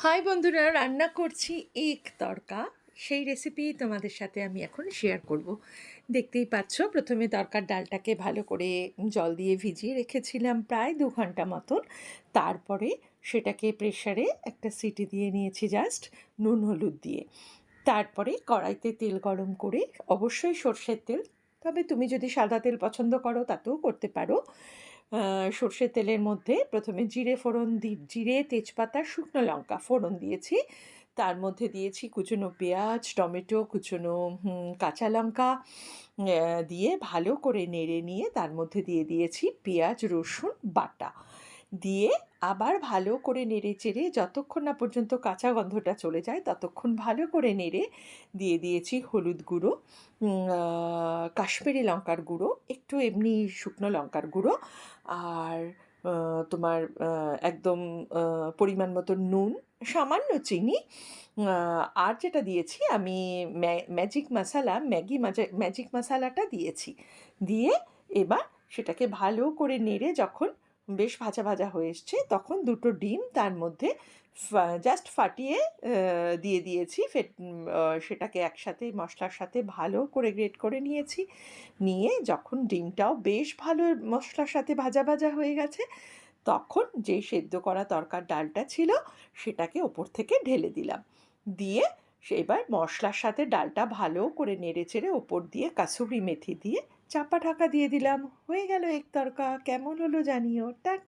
High বন্ধুরা, রান্না করছি এগ তড়কা। সেই রেসিপি তোমাদের সাথে আমি এখন শেয়ার করব। দেখতেই পাচ্ছ, প্রথমে তড়কার ডালটাকে ভালো করে জল দিয়ে ভিজিয়ে রেখেছিলাম প্রায় 2 ঘন্টা মতন। তারপরে সেটাকে প্রেসারে একটা সিটি দিয়ে নিয়েছি, জাস্ট নুন হলুদ দিয়ে। তারপরে কড়াইতে তেল গরম করে, অবশ্যই সর্ষের তেল, তবে তুমি যদি সাদা তেল পছন্দ করো তাতেও করতে পারো। সর্ষের তেলের মধ্যে প্রথমে জিরে, তেজপাতা, শুকনো লঙ্কা ফোড়ন দিয়েছি। তার মধ্যে দিয়েছি কুচনো পেঁয়াজ, টমেটো, কুচনো কাঁচা লঙ্কা, দিয়ে ভালো করে নেড়ে নিয়ে তার মধ্যে দিয়ে দিয়েছি পেঁয়াজ রসুন বাটা। দিয়ে আবার ভালো করে নেড়ে চেড়ে যতক্ষণ না পর্যন্ত কাঁচা গন্ধটা চলে যায় ততক্ষণ ভালো করে নেড়ে দিয়ে দিয়েছি হলুদ গুঁড়ো, কাশ্মীরি লঙ্কার গুঁড়ো, একটু এমনি শুকনো লঙ্কার গুঁড়ো, আর তোমার একদম পরিমাণ মতো নুন, সামান্য চিনি, আর যেটা দিয়েছি আমি ম্যাজিক মশালাটা দিয়েছি। দিয়ে এবার সেটাকে ভালো করে নেড়ে যখন বেশ ভাজা ভাজা হয়ে এসছে তখন দুটো ডিম তার মধ্যে জাস্ট ফাটিয়ে দিয়ে দিয়েছি। সেটাকে একসাথে মশলার সাথে ভালো করে গ্রেট করে নিয়েছি। নিয়ে যখন ডিমটাও বেশ ভালো মশলার সাথে ভাজা ভাজা হয়ে গেছে, তখন যেই সেদ্ধ করা তরকার ডালটা ছিল সেটাকে ওপর থেকে ঢেলে দিলাম। দিয়ে এবার মশলার সাথে ডালটা ভালো করে নেড়ে চেড়ে ওপর দিয়ে কাসুরি মেথি দিয়ে চাপা ঢাকা দিয়ে দিলাম। হয়ে গেল এগ তড়কা। কেমন হলো জানিও।